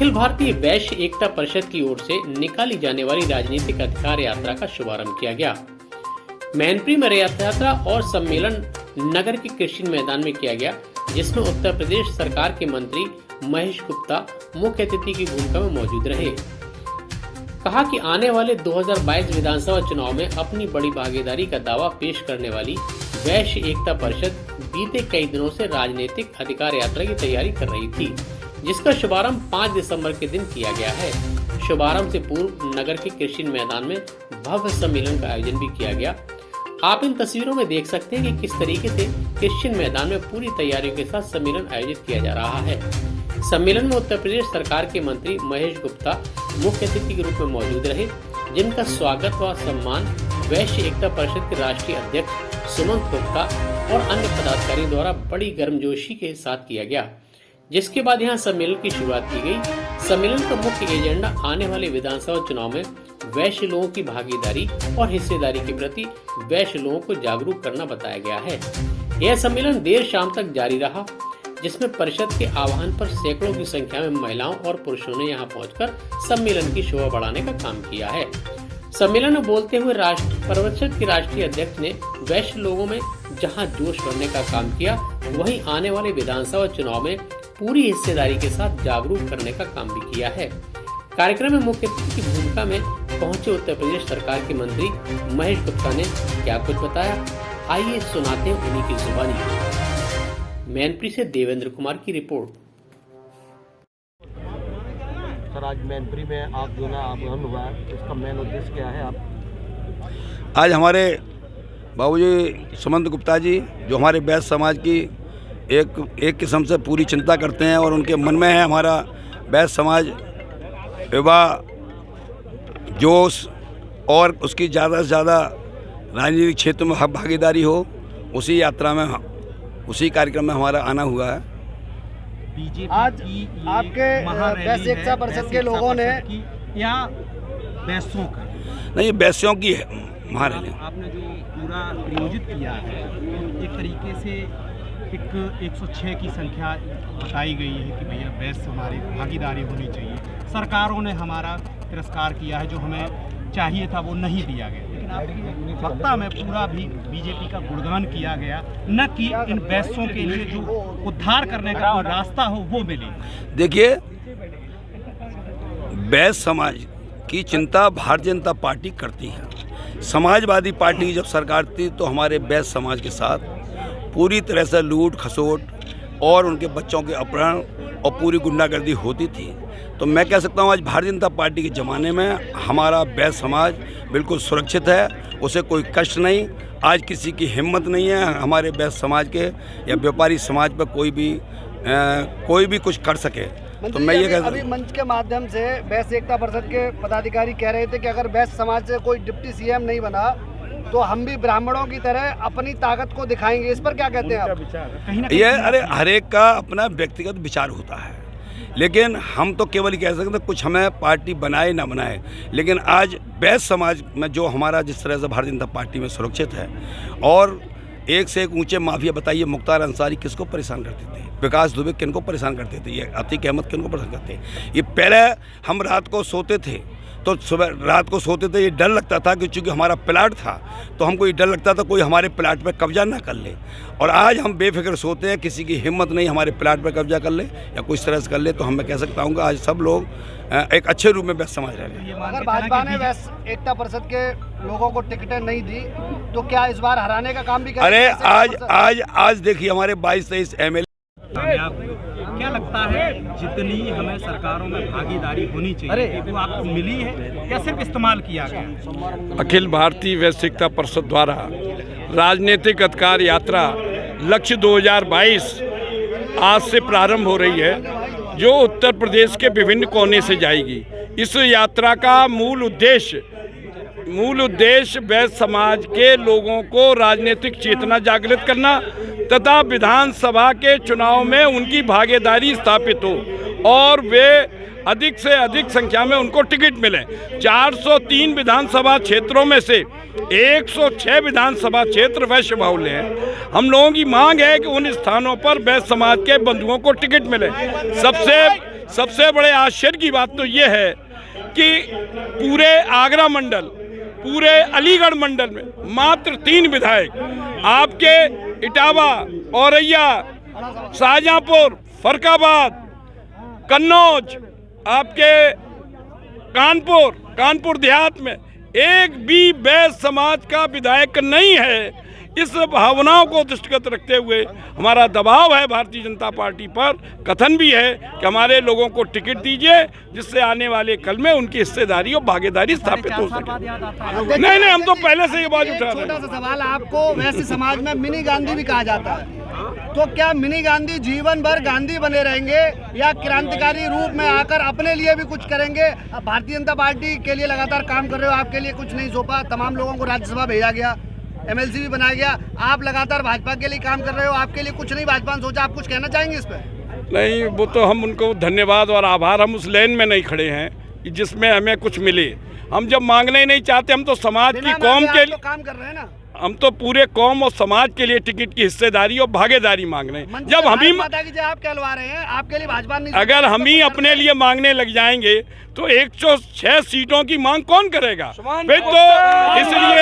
अखिल भारतीय वैश्य एकता परिषद की ओर से निकाली जाने वाली राजनीतिक अधिकार यात्रा का शुभारंभ किया गया। मैनपुरी में यात्रा और सम्मेलन नगर के कृषि मैदान में किया गया, जिसमें उत्तर प्रदेश सरकार के मंत्री महेश गुप्ता मुख्य अतिथि की भूमिका में मौजूद रहे। कहा कि आने वाले 2022 विधानसभा चुनाव में अपनी बड़ी भागीदारी का दावा पेश करने वाली वैश्य एकता परिषद बीते कई दिनों से राजनीतिक अधिकार यात्रा की तैयारी कर रही थी, जिसका शुभारंभ 5 दिसंबर के दिन किया गया है। शुभारंभ से पूर्व नगर के कृषि मैदान में भव्य सम्मेलन का आयोजन भी किया गया। आप इन तस्वीरों में देख सकते हैं कि किस तरीके से कृषि मैदान में पूरी तैयारियों के साथ सम्मेलन आयोजित किया जा रहा है। सम्मेलन में उत्तर प्रदेश सरकार के मंत्री महेश गुप्ता मुख्य अतिथि के रूप में मौजूद रहे, जिनका स्वागत व सम्मान वैश्य एकता परिषद के राष्ट्रीय अध्यक्ष सुमंत गुप्ता और अन्य पदाधिकारियों द्वारा बड़ी गर्मजोशी के साथ किया गया। जिसके बाद यहां सम्मेलन की शुरुआत की गई। सम्मेलन का मुख्य एजेंडा आने वाले विधानसभा चुनाव में वैश्य लोगों की भागीदारी और हिस्सेदारी के प्रति वैश्य लोगों को जागरूक करना बताया गया है। यह सम्मेलन देर शाम तक जारी रहा, जिसमें परिषद के आह्वान पर सैकड़ों की संख्या में महिलाओं और पुरुषों ने यहां पहुंचकर सम्मेलन की शोभा बढ़ाने का काम किया है। सम्मेलन में बोलते हुए परिषद के राष्ट्रीय अध्यक्ष ने वैश्य लोगों में जहां जोश भरने का काम किया, वहीं आने वाले विधानसभा चुनाव में पूरी हिस्सेदारी के साथ जागरूक करने का काम भी किया है। कार्यक्रम में मुख्य अतिथि की भूमिका में पहुंचे उत्तर प्रदेश सरकार के मंत्री महेश गुप्ता ने क्या कुछ बताया, आइए सुनाते हैं उन्हीं की जुबानी। मैनपुरी से देवेंद्र कुमार की रिपोर्ट। सर, आज मैनपुरी में आप जो ना आगमन हुआ है, इसका मेन उद्देश्य क्या है? आप आज हमारे बाबूजी सुमंत गुप्ता जी, जो हमारे वैश्य समाज की एक किस्म से पूरी चिंता करते हैं और उनके मन में है हमारा वैश्य समाज विवाह जोश और उसकी ज़्यादा से ज़्यादा राजनीतिक क्षेत्र में भागीदारी हो, उसी यात्रा में उसी कार्यक्रम में हमारा आना हुआ है। आज आपके वैश्य एकता परिषद के लोगों ने या वैश्यों का नहीं, वैश्यों की है महारैली। आपने जो पूरा आयोजित किया है, एक तरीके से एक 106 की संख्या बताई गई है कि भैया वैश्य हमारी भागीदारी होनी चाहिए। सरकारों ने हमारा तिरस्कार किया है, जो हमें चाहिए था वो नहीं दिया गया, लेकिन आपकी वक्ता में पूरा भी बीजेपी का गुणगान किया गया, न कि इन वैश्यों के लिए जो उद्धार करने का कोई रास्ता हो वो मिले। देखिए, वैश्य समाज की चिंता भारतीय जनता पार्टी करती है। समाजवादी पार्टी की जब सरकार थी तो हमारे वैश्य समाज के साथ पूरी तरह से लूट खसोट और उनके बच्चों के अपहरण और पूरी गुंडागर्दी होती थी। तो मैं कह सकता हूँ आज भारतीय जनता पार्टी के ज़माने में हमारा वैश्य समाज बिल्कुल सुरक्षित है, उसे कोई कष्ट नहीं। आज किसी की हिम्मत नहीं है हमारे वैश्य समाज के या व्यापारी समाज पर कोई भी कुछ कर सके। तो मैं ये कहता हूँ, अभी मंच के माध्यम से वैश्य एकता परिषद के पदाधिकारी कह रहे थे कि अगर वैश्य समाज से कोई डिप्टी सीएम नहीं बना तो हम भी ब्राह्मणों की तरह अपनी ताकत को दिखाएंगे। इस पर क्या कहते हैं आप? ये हर एक का अपना व्यक्तिगत विचार होता है, लेकिन हम तो केवल कह सकते हैं कुछ हमें पार्टी बनाए ना बनाए, लेकिन आज वैश्य समाज में जो हमारा जिस तरह से भारतीय जनता पार्टी में सुरक्षित है और एक से एक ऊंचे माफिया, बताइए मुख्तार अंसारी किसको परेशान करते थे, विकास दुबे किन को परेशान करते थे, ये अतीक अहमद किन को परेशान करते थे। ये पहले हम रात को सोते थे तो रात को सोते थे ये डर लगता था कि चूँकि हमारा प्लाट था तो हमको ये डर लगता था कोई हमारे प्लाट पर कब्जा ना कर ले, और आज हम बेफिक्र सोते हैं, किसी की हिम्मत नहीं हमारे प्लाट पर कब्जा कर ले या कुछ तरह से कर ले। तो हम मैं कह सकता हूँ कि आज सब लोग एक अच्छे रूप में वैश्य समाज रह रहे हैं। अगर भाजपा ने वैश्य एकता परिषद के लोगों को टिकटें नहीं दी तो क्या इस बार हराने का काम भी करेंगे? अरे आज देखिए हमारे 22-23 MLA। क्या लगता है जितनी हमें सरकारों में भागीदारी होनी चाहिए वो आपको मिली है या सिर्फ इस्तेमाल किया गया? अखिल भारतीय वैश्य एकता परिषद द्वारा राजनीतिक अधिकार यात्रा लक्ष्य 2022 आज से प्रारंभ हो रही है, जो उत्तर प्रदेश के विभिन्न कोने से जाएगी। इस यात्रा का मूल उद्देश्य वैश्य समाज के लोगों को राजनीतिक चेतना जागृत करना तथा विधानसभा के चुनाव में उनकी भागीदारी स्थापित हो और वे अधिक से अधिक संख्या में उनको टिकट मिले। 403 विधानसभा क्षेत्रों में से 106 विधानसभा क्षेत्र वैश्य बहुल्य हैं। हम लोगों की मांग है कि उन स्थानों पर वैश्य समाज के बंधुओं को टिकट मिले। सबसे बड़े आश्चर्य की बात तो ये है कि पूरे आगरा मंडल, पूरे अलीगढ़ मंडल में मात्र 3 विधायक, आपके इटावा, औरैया, शाहजहांपुर, फरकाबाद, कन्नौज, आपके कानपुर देहात में एक भी बैस समाज का विधायक नहीं है। इस भावनाओं को दृष्टिगत रखते हुए हमारा दबाव है भारतीय जनता पार्टी पर, कथन भी है कि हमारे लोगों को टिकट दीजिए जिससे आने वाले कल में उनकी हिस्सेदारी और भागीदारी स्थापित हो सके। नहीं, हम तो पहले से ये बात उठा रहे हैं। छोटा सा सवाल, आपको वैसे समाज में मिनी गांधी भी कहा जाता है, तो क्या मिनी गांधी जीवन भर गांधी बने रहेंगे या क्रांतिकारी रूप में आकर अपने लिए भी कुछ करेंगे? भारतीय जनता पार्टी के लिए लगातार काम कर रहे हो, आपके लिए कुछ नहीं सौंपा, तमाम लोगों को राज्यसभा भेजा गया, MLC भी बनाया गया, आप लगातार भाजपा के लिए काम कर रहे हो, आपके लिए कुछ नहीं भाजपा ने सोचा, आप कुछ कहना चाहेंगे इस पर? नहीं, वो तो हम उनको धन्यवाद और आभार, हम उस लाइन में नहीं खड़े हैं कि जिसमें हमें कुछ मिले। हम जब मांगना ही नहीं चाहते, हम तो समाज की कौम के लिए काम कर रहे हैं ना, हम तो पूरे कौम और समाज के लिए टिकट की हिस्सेदारी और भागीदारी मांग रहे हैं। जब हम ही आप कहलवा रहे हैं, आपके लिए भाजपा नहीं, अगर हम ही अपने लिए मांगने लग जाएंगे तो 106 सीटों की मांग कौन करेगा? फिर तो इसलिए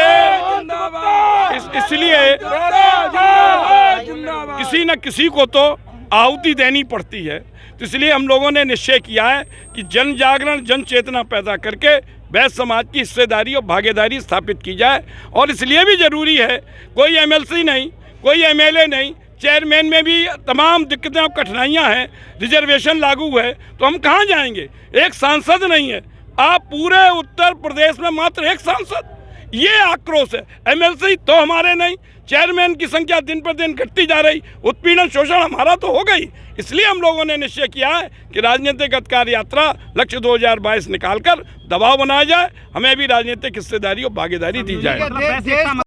किसी न किसी को तो आहुति देनी पड़ती है। तो इसलिए हम लोगों ने निश्चय किया है कि जन जागरण, जन चेतना पैदा करके बैस समाज की हिस्सेदारी और भागीदारी स्थापित की जाए। और इसलिए भी ज़रूरी है, कोई MLC नहीं, कोई MLA नहीं, चेयरमैन में भी तमाम दिक्कतें और कठिनाइयाँ हैं, रिजर्वेशन लागू है, तो हम कहाँ जाएंगे? एक सांसद नहीं है, आप पूरे उत्तर प्रदेश में मात्र एक सांसद, ये आक्रोश है। MLC तो हमारे नहीं, चेयरमैन की संख्या दिन पर दिन घटती जा रही, उत्पीड़न शोषण हमारा तो हो गई। इसलिए हम लोगों ने निश्चय किया है कि राजनीतिक अधिकार यात्रा लक्ष्य 2022 निकालकर दबाव बनाया जाए, हमें भी राजनीतिक हिस्सेदारी और भागीदारी दी जाए।